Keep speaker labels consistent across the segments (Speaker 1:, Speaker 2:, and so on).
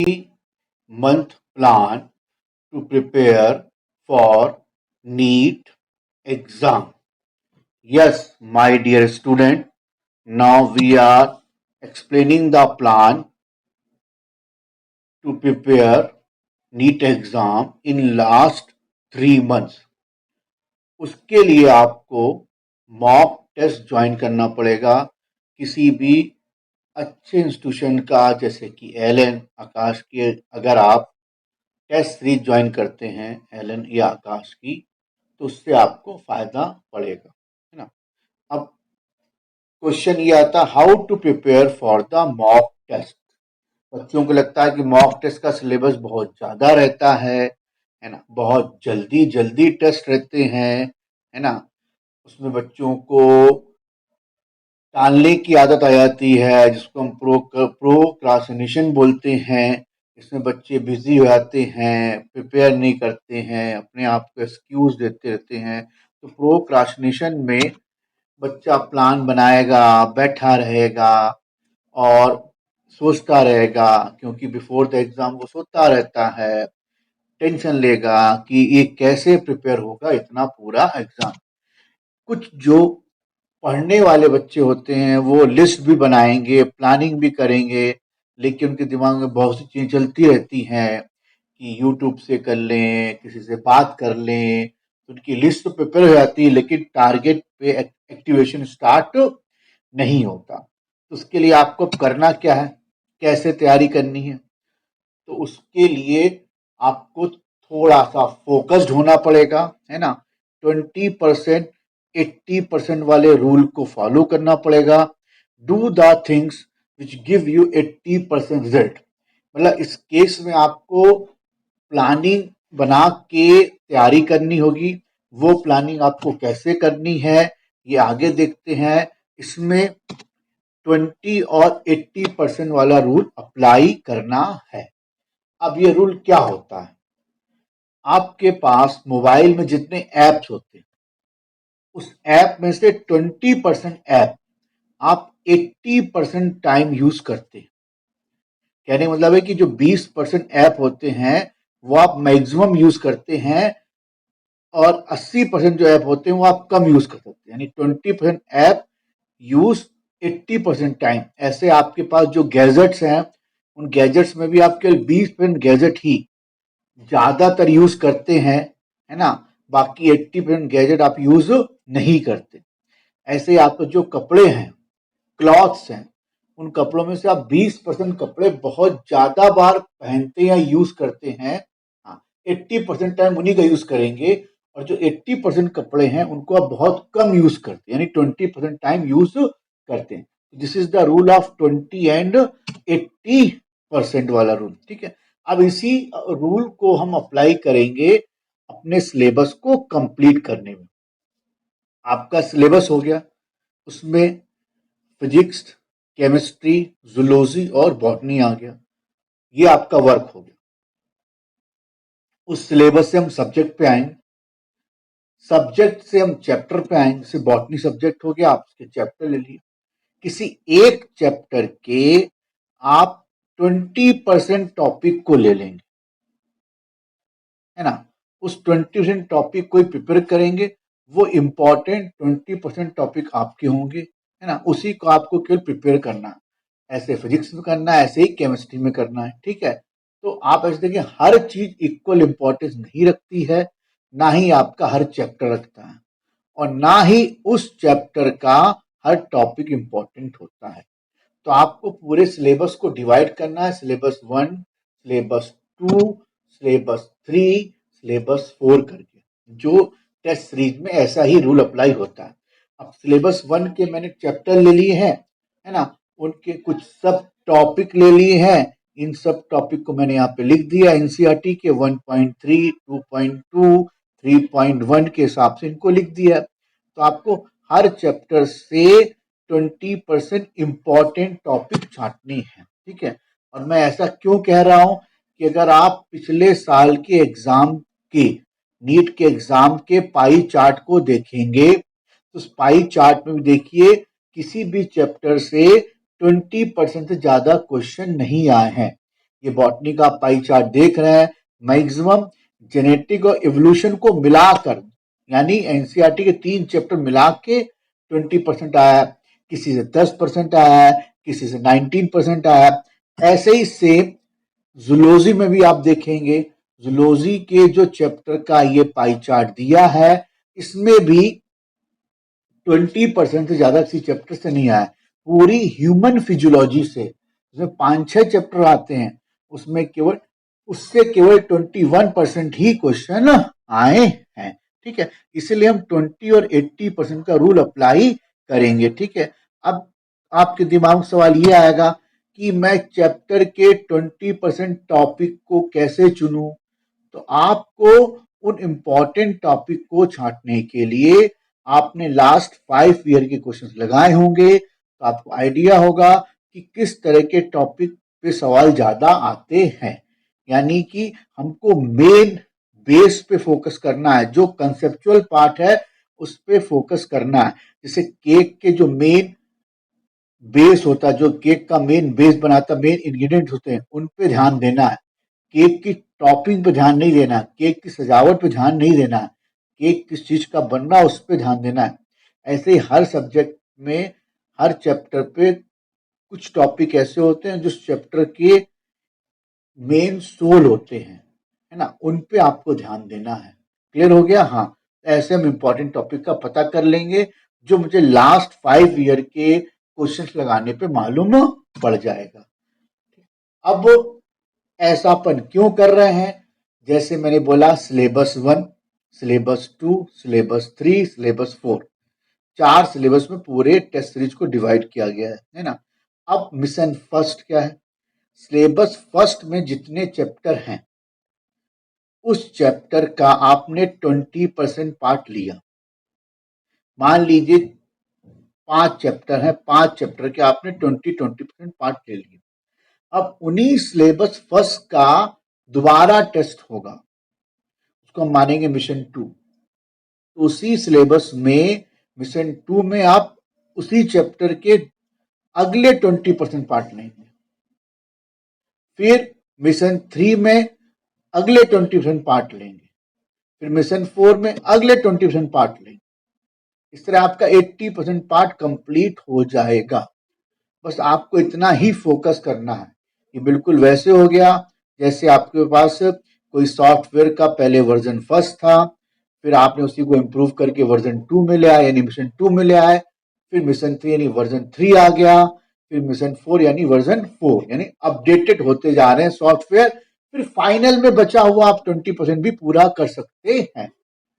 Speaker 1: 3-month plan to prepare for NEET exam. Yes, my dear student, now we are explaining the plan to prepare NEET exam in last 3 months. उसके लिए आपको mock test join करना पड़ेगा किसी भी अच्छे institution का, जैसे कि एलन, आकाश के। अगर आप टेस्ट सीरीज ज्वाइन करते हैं एलन या आकाश की, तो उससे आपको फायदा पड़ेगा, है ना। अब क्वेश्चन ये आता, how to prepare for the mock test. बच्चों को लगता है कि मॉक टेस्ट का सिलेबस बहुत ज़्यादा रहता है ना, बहुत जल्दी जल्दी टेस्ट रहते हैं, है ना। उसमें बच्चों को टालने की आदत आ जाती है, जिसको हम प्रोक्रास्टिनेशन बोलते हैं। इसमें बच्चे बिजी हो जाते हैं, प्रिपेयर नहीं करते हैं, अपने आप को एक्सक्यूज देते रहते हैं। तो प्रोक्रास्टिनेशन में बच्चा प्लान बनाएगा, बैठा रहेगा और सोचता रहेगा, क्योंकि बिफोर द एग्जाम वो सोता रहता है, टेंशन लेगा कि ये कैसे प्रिपेयर होगा इतना पूरा एग्जाम। कुछ जो पढ़ने वाले बच्चे होते हैं वो लिस्ट भी बनाएंगे, प्लानिंग भी करेंगे, लेकिन उनके दिमाग में बहुत सी चीज़ें चलती रहती हैं कि यूट्यूब से कर लें, किसी से बात कर लें। तो उनकी लिस्ट तो प्रिपेयर हो जाती है, लेकिन टारगेट पे एक्टिवेशन स्टार्ट नहीं होता। तो उसके लिए आपको करना क्या है, कैसे तैयारी करनी है, तो उसके लिए आपको थोड़ा सा फोकस्ड होना पड़ेगा, है ना। 20% 80% वाले रूल को फॉलो करना पड़ेगा। Do the things which give you 80% result. मतलब इस केस में आपको प्लानिंग बना के तैयारी करनी होगी। वो प्लानिंग आपको कैसे करनी है ये आगे देखते हैं। इसमें 20 और 80% वाला रूल अप्लाई करना है। अब ये रूल क्या होता है, आपके पास मोबाइल में जितने ऐप्स होते हैं, उस ऐप में से 20% ऐप आप 80% टाइम यूज करते हैं। कहने का मतलब है कि जो 20% ऐप होते हैं वो आप मैक्सिमम यूज करते हैं, और 80% जो ऐप होते हैं वो आप कम यूज कर सकते हैं। यानी 20% ऐप यूज 80% टाइम। ऐसे आपके पास जो गैजेट्स हैं, उन गैजेट्स में भी आप केवल 20% गैजेट ही ज्यादातर यूज करते हैं, है ना। बाकी 80% गैजेट आप यूज नहीं करते। ऐसे आपके जो कपड़े हैं, क्लॉथ्स हैं, उन कपड़ों में से आप 20% कपड़े बहुत ज्यादा बार पहनते या यूज करते हैं। हाँ, 80% टाइम उन्हीं का यूज करेंगे, और जो 80% कपड़े हैं उनको आप बहुत कम यूज करते हैं, यानी 20% टाइम यूज करते हैं। This is the rule of 20 and 80% वाला रूल, ठीक है। अब इसी रूल को हम अप्लाई करेंगे अपने सिलेबस को कंप्लीट करने में। आपका सिलेबस हो गया, उसमें फिजिक्स, केमिस्ट्री, जूलॉजी और बॉटनी आ गया। ये आपका वर्क हो गया। उस सिलेबस से हम सब्जेक्ट पे आएंगे, सब्जेक्ट से हम चैप्टर पे आएंगे। जैसे बॉटनी सब्जेक्ट हो गया, आप उसके चैप्टर ले लिए। किसी एक चैप्टर के आप 20% टॉपिक को ले लेंगे, है ना। उस 20% टॉपिक को प्रिपेयर करेंगे। वो इंपॉर्टेंट 20% टॉपिक आपके होंगे, है ना। उसी को आपको केवल प्रिपेयर करना है। ऐसे फिजिक्स में करना है, ऐसे ही केमिस्ट्री में करना है, ठीक है। तो आप ऐसे देखिए, हर चीज इक्वल इंपॉर्टेंस नहीं रखती है, ना ही आपका हर चैप्टर रखता है, और ना ही उस चैप्टर का हर टॉपिक इंपॉर्टेंट होता है। तो आपको पूरे सिलेबस को डिवाइड करना है, सिलेबस 1, सिलेबस 2, सिलेबस 3, सिलेबस 4 करके। जो टेस्ट सीरीज में ऐसा ही रूल अप्लाई होता है। अब सिलेबस 1 के मैंने चैप्टर ले लिए हैं, है ना। उनके कुछ सब टॉपिक ले लिए हैं। इन सब टॉपिक को मैंने यहाँ पे लिख दिया। एनसीईआरटी के 1.3, 2.2, 3.1 के हिसाब से इनको लिख दिया। तो आपको हर चैप्टर से 20% इंपॉर्टेंट टॉपिक छांटनी है, ठीक है। और मैं ऐसा क्यों कह रहा हूं कि अगर आप पिछले साल के एग्जाम के, नीट के एग्जाम के पाई चार्ट को देखेंगे, तो उस पाई चार्ट में भी देखिए, किसी भी चैप्टर से 20% से ज्यादा क्वेश्चन नहीं आए हैं। ये बॉटनी का पाई चार्ट देख रहे हैं, मैक्सिमम जेनेटिक और इवोल्यूशन को मिलाकर, यानी एनसीईआरटी के 3 चैप्टर मिला के 20% आया है, किसी से 10% आया है, किसी से 19% आया है। ऐसे ही सेम जूलॉजी में भी आप देखेंगे, जूलॉजी के जो चैप्टर का ये पाई चार्ट दिया है, इसमें भी 20% से ज्यादा किसी चैप्टर से नहीं आया। पूरी ह्यूमन फिजियोलॉजी से जिसमें 5-6 चैप्टर आते हैं, उसमें केवल उससे केवल 21% ही क्वेश्चन आए हैं। ठीक है, इसीलिए हम 20 और 80% का रूल अप्लाई करेंगे। ठीक है, अब आपके दिमाग में सवाल ये आएगा कि मैं चैप्टर के 20% टॉपिक को कैसे चुनूं। तो आपको उन इंपॉर्टेंट टॉपिक को छांटने के लिए आपने लास्ट 5 ईयर के क्वेश्चंस लगाए होंगे, तो आपको आइडिया होगा कि किस तरह के टॉपिक पे सवाल ज्यादा आते हैं। यानी कि हमको मेन बेस पे फोकस करना है, जो कंसेप्चुअल पार्ट है उस पे फोकस करना है। जैसे केक के जो मेन बेस होता है, जो केक का मेन बेस बनाता, मेन इंग्रेडिएंट्स होते हैं, उन पे ध्यान देना है। केक की टॉपिंग पे ध्यान नहीं देना, केक की सजावट पे ध्यान नहीं देना, केक किस चीज का बनना उस पे ध्यान देना है। ऐसे ही हर सब्जेक्ट में, हर चैप्टर पे कुछ टॉपिक ऐसे होते हैं जो चैप्टर के मेन सोल होते हैं, है ना, उन पे आपको ध्यान देना है। क्लियर हो गया? हाँ, ऐसे हम इंपॉर्टेंट टॉपिक का पता कर लेंगे जो मुझे लास्ट 5 ईयर के क्वेश्चंस लगाने पे मालूम पड़ जाएगा। अब ऐसापन क्यों कर रहे हैं? जैसे मैंने बोला, syllabus 1, syllabus 2, syllabus 3, syllabus 4, 4 syllabus में पूरे टेस्ट सीरीज को डिवाइड किया गया है ना। अब मिशन फर्स्ट क्या है? सिलेबस फर्स्ट में जितने चैप्टर हैं, उस चैप्टर का आपने 20% पार्ट लिया। मान लीजिए 5 चैप्टर हैं, 5 चैप्टर के आपने 20% पार्ट ले लिए। अब उन्हीं सिलेबस फर्स्ट का दोबारा टेस्ट होगा, उसको हम मानेंगे मिशन 2। तो उसी सिलेबस में मिशन 2 में आप उसी चैप्टर के अगले 20% पार्ट लेंगे। फिर मिशन 3 में अगले 20% पार्ट लेंगे। फिर मिशन 4 में अगले 20% पार्ट लेंगे। इस तरह आपका 80% पार्ट कंप्लीट हो जाएगा। बस आपको इतना ही फोकस करना है। ये बिल्कुल वैसे हो गया जैसे आपके पास कोई सॉफ्टवेयर का पहले वर्जन फर्स्ट था, फिर आपने उसी को इम्प्रूव करके वर्जन 2 में ले आए, यानी मिशन 2 में ले आए। फिर मिशन 3 यानी वर्जन 3 आ गया। फिर मिशन 4 यानी वर्जन 4, यानी अपडेटेड होते जा रहे हैं सॉफ्टवेयर। फिर फाइनल में बचा हुआ आप 20% भी पूरा कर सकते हैं,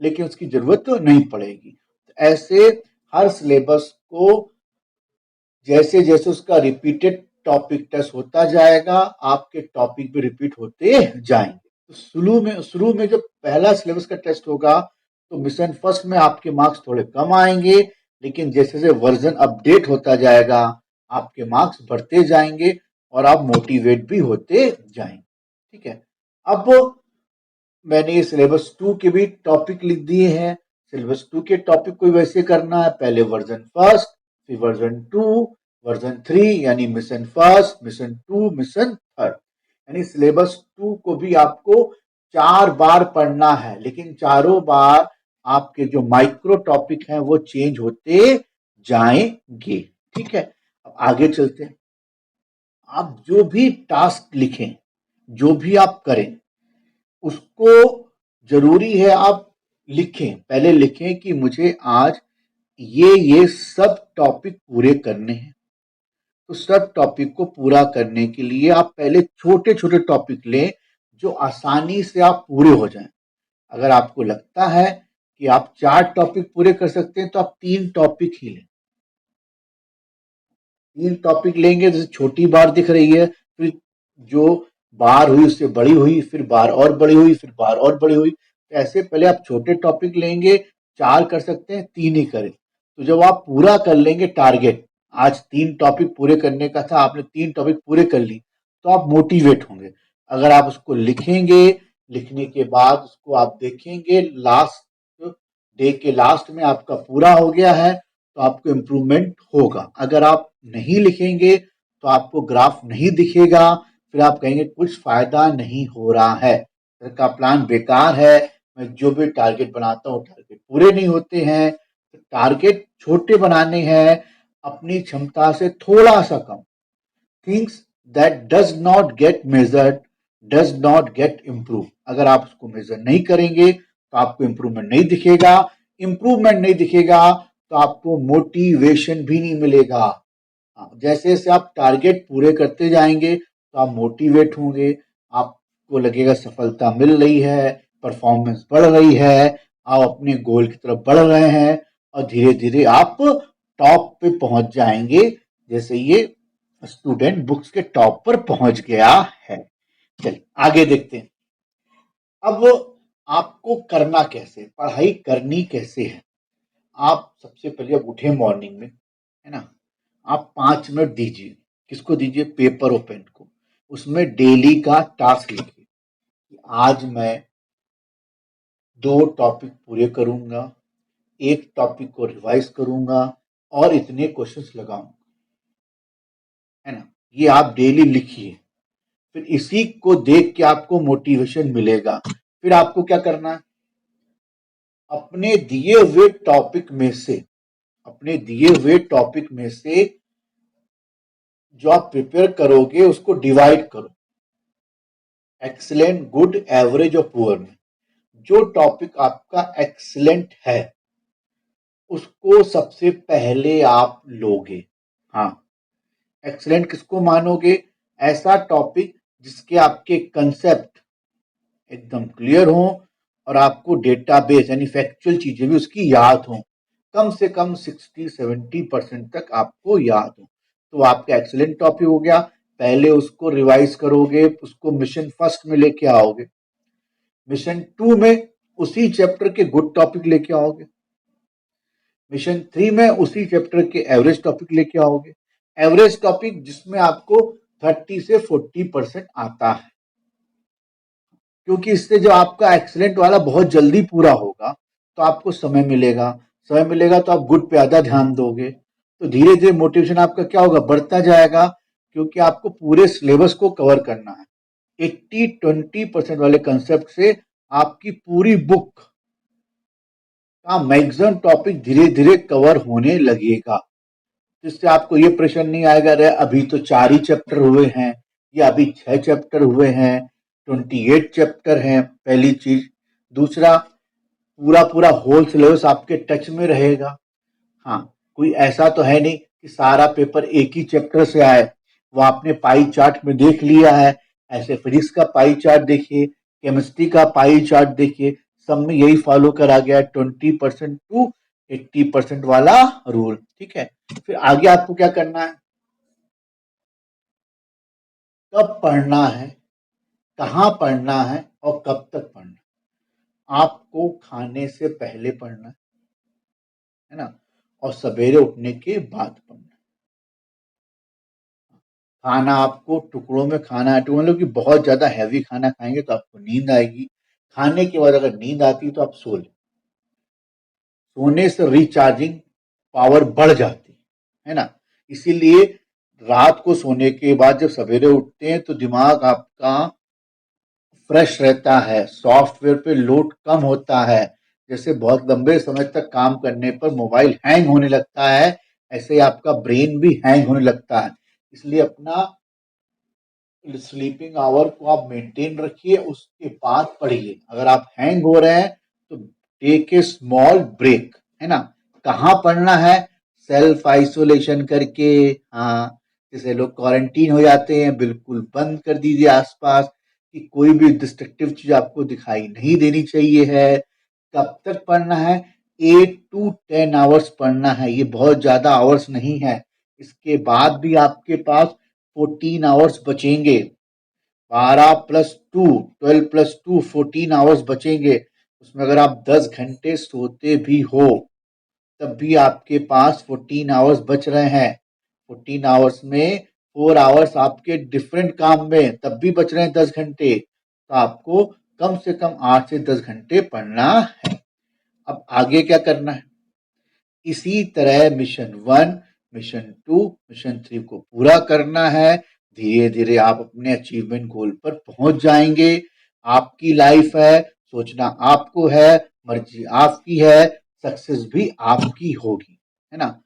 Speaker 1: लेकिन उसकी जरूरत तो नहीं पड़ेगी। ऐसे हर सिलेबस को जैसे जैसे उसका रिपीटेड टॉपिक टेस्ट होता जाएगा, आपके टॉपिक भी रिपीट होते जाएंगे। तो शुरू में जब पहला सिलेबस का टेस्ट होगा, तो मिशन फर्स्ट में आपके मार्क्स थोड़े कम आएंगे, लेकिन जैसे जैसे वर्जन अपडेट होता जाएगा, आपके मार्क्स बढ़ते जाएंगे और आप मोटिवेट भी होते जाएंगे। ठीक है, अब मैंने ये सिलेबस 2 के भी टॉपिक लिख दिए हैं। सिलेबस 2 के टॉपिक को वैसे करना है, पहले वर्जन फर्स्ट, फिर वर्जन 2, वर्जन 3, यानी mission first, mission 2, mission third. यानी सिलेबस 2 को भी आपको 4 बार पढ़ना है, लेकिन चारों बार आपके जो माइक्रो टॉपिक हैं वो चेंज होते जाएंगे। ठीक है, अब आगे चलते हैं। आप जो भी टास्क लिखें, जो भी आप करें, उसको जरूरी है आप लिखें, पहले लिखें कि मुझे आज ये सब टॉपिक पूरे करने हैं। तो सब टॉपिक को पूरा करने के लिए आप पहले छोटे छोटे टॉपिक लें, जो आसानी से आप पूरे हो जाएं। अगर आपको लगता है कि आप 4 टॉपिक पूरे कर सकते हैं, तो आप 3 टॉपिक ही लें। 3 टॉपिक लेंगे, जैसे छोटी बार दिख रही है, फिर जो बार हुई उससे बड़ी हुई, फिर बार और बड़ी हुई, फिर बार और बड़ी हुई। तो ऐसे पहले आप छोटे टॉपिक लेंगे, 4 कर सकते हैं, 3 ही करें। तो जब आप पूरा कर लेंगे टारगेट, आज 3 टॉपिक पूरे करने का था, आपने 3 टॉपिक पूरे कर ली, तो आप मोटिवेट होंगे। अगर आप उसको लिखेंगे, लिखने के बाद उसको आप देखेंगे, लास्ट डे के लास्ट में आपका पूरा हो गया है, तो आपको इम्प्रूवमेंट होगा। अगर आप नहीं लिखेंगे तो आपको ग्राफ नहीं दिखेगा, फिर आप कहेंगे कुछ फायदा नहीं हो रहा है, सर का प्लान बेकार है, मैं जो भी टारगेट बनाता हूँ टारगेट पूरे नहीं होते हैं। तो टारगेट छोटे बनाने हैं, अपनी क्षमता से थोड़ा सा कम। Things that does not get measured does not get improve. अगर आप उसको मेजर नहीं करेंगे तो आपको इम्प्रूवमेंट नहीं दिखेगा, इम्प्रूवमेंट नहीं दिखेगा तो आपको मोटिवेशन भी नहीं मिलेगा। जैसे जैसे आप टारगेट पूरे करते जाएंगे तो आप मोटिवेट होंगे, आपको लगेगा सफलता मिल रही है, परफॉर्मेंस बढ़ रही है, आप अपने गोल की तरफ बढ़ रहे हैं और धीरे धीरे आप टॉप पे पहुंच जाएंगे, जैसे ये स्टूडेंट बुक्स के टॉप पर पहुंच गया है। चलिए आगे देखते हैं। अब आपको करना कैसे, पढ़ाई करनी कैसे है। आप सबसे पहले अब उठे मॉर्निंग में, है ना, आप 5 मिनट दीजिए। किसको दीजिए? पेपर और पेन को। उसमें डेली का टास्क लिखिए कि आज मैं 2 टॉपिक पूरे करूंगा, एक टॉपिक को रिवाइज करूंगा और इतने क्वेश्चंस लगाऊंगा, है ना। ये आप डेली लिखिए, फिर इसी को देख के आपको मोटिवेशन मिलेगा। फिर आपको क्या करना है, अपने दिए हुए टॉपिक में से, अपने दिए हुए टॉपिक में से जो आप प्रिपेयर करोगे उसको डिवाइड करो, एक्सीलेंट, गुड, एवरेज और पुअर में। जो टॉपिक आपका एक्सीलेंट है उसको सबसे पहले आप लोगे। हाँ, एक्सीलेंट किसको मानोगे? ऐसा टॉपिक जिसके आपके कंसेप्ट एकदम क्लियर हो और आपको डेटाबेस यानी फैक्चुअल चीजें भी उसकी याद हो, कम से कम 60-70% तक आपको याद हो, तो आपका एक्सीलेंट टॉपिक हो गया। पहले उसको रिवाइज करोगे, उसको मिशन फर्स्ट में लेके आओगे, मिशन 2 में उसी चैप्टर के गुड टॉपिक लेके आओगे, मिशन 3 में उसी चैप्टर के एवरेज टॉपिक लेके आओगे। एवरेज टॉपिक जिसमें आपको 30 से 40% आता है, क्योंकि इससे जो आपका एक्सीलेंट वाला बहुत जल्दी पूरा होगा तो आपको समय मिलेगा, समय मिलेगा तो आप गुड पे ज्यादा ध्यान दोगे, तो धीरे धीरे मोटिवेशन आपका क्या होगा, बढ़ता जाएगा, क्योंकि आपको पूरे सिलेबस को कवर करना है। 80-20% वाले कंसेप्ट से आपकी पूरी बुक का मैक्सिमम टॉपिक धीरे धीरे कवर होने लगेगा, जिससे आपको ये प्रेशर नहीं आएगा अरे अभी तो 4 ही चैप्टर हुए हैं या अभी 6 चैप्टर हुए हैं, 28 चैप्टर हैं, पहली चीज। दूसरा, पूरा पूरा होल सिलेबस आपके टच में रहेगा। हाँ, कोई ऐसा तो है नहीं कि सारा पेपर एक ही चैप्टर से आए, वो आपने पाई चार्ट में देख लिया है। ऐसे फिजिक्स का पाई चार्ट देखिए, केमिस्ट्री का पाई चार्ट देखिए, सब में यही फॉलो करा गया है, 20% टू 80% वाला रूल। ठीक है, फिर आगे आपको क्या करना है, कब पढ़ना है, कहाँ पढ़ना है और कब तक पढ़ना है। आपको खाने से पहले पढ़ना है ना, और सवेरे उठने के बाद पढ़ना है। खाना आपको टुकड़ों में खाना है, टुकड़ों मतलब कि बहुत ज्यादा हैवी खाना खाएंगे तो आपको नींद आएगी, खाने के बाद अगर नींद आती है तो आप सो लें। सोने से रिचार्जिंग पावर बढ़ जाती है ना, इसीलिए रात को सोने के बाद जब सवेरे उठते हैं तो दिमाग आपका फ्रेश रहता है, सॉफ्टवेयर पे लोड कम होता है। जैसे बहुत लंबे समय तक काम करने पर मोबाइल हैंग होने लगता है, ऐसे ही आपका ब्रेन भी हैंग होने लगता है। इसलिए अपना स्लीपिंग आवर को आप मेंटेन रखिए, उसके बाद पढ़िए। अगर आप हैंग हो रहे हैं तो टेक ए स्मॉल ब्रेक, है ना। कहाँ पढ़ना है? सेल्फ आइसोलेशन करके। हाँ, जैसे लोग क्वारंटीन हो जाते हैं, बिल्कुल बंद कर दीजिए आसपास, कि कोई भी डिस्ट्रक्टिव चीज आपको दिखाई नहीं देनी चाहिए है। कब तक पढ़ना है? 8 to 10 आवर्स पढ़ना है, ये बहुत ज्यादा आवर्स नहीं है। इसके बाद भी आपके पास 14 आवर्स बचेंगे, 12+2, 12+2 14 आवर्स बचेंगे। उसमें अगर आप 10 घंटे सोते भी हो तब भी आपके पास 14 आवर्स बच रहे हैं। 14 आवर्स में 4 आवर्स आपके डिफरेंट काम में, तब भी बच रहे हैं 10 घंटे, तो आपको कम से कम 8 से 10 घंटे पढ़ना है। अब आगे क्या करना है? इसी तरह मिशन 1, मिशन 2, मिशन 3 को पूरा करना है। धीरे धीरे आप अपने अचीवमेंट गोल पर पहुंच जाएंगे। आपकी लाइफ है, सोचना आपको है, मर्जी आपकी है, सक्सेस भी आपकी होगी, है ना।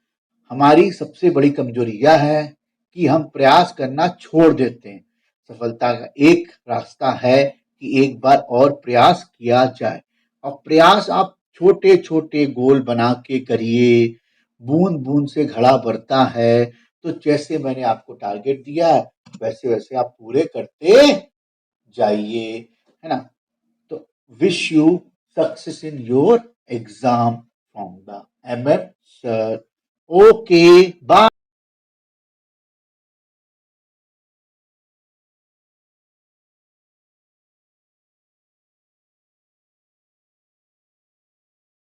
Speaker 1: हमारी सबसे बड़ी कमजोरी यह है कि हम प्रयास करना छोड़ देते हैं। सफलता का एक रास्ता है कि एक बार और प्रयास किया जाए, और प्रयास आप छोटे छोटे गोल बना के करिए। बूंद बूंद से घड़ा भरता है। तो जैसे मैंने आपको टारगेट दिया है, वैसे वैसे आप पूरे करते जाइए, है ना। तो wish you success in your exam from the MM sir. Okay, bye.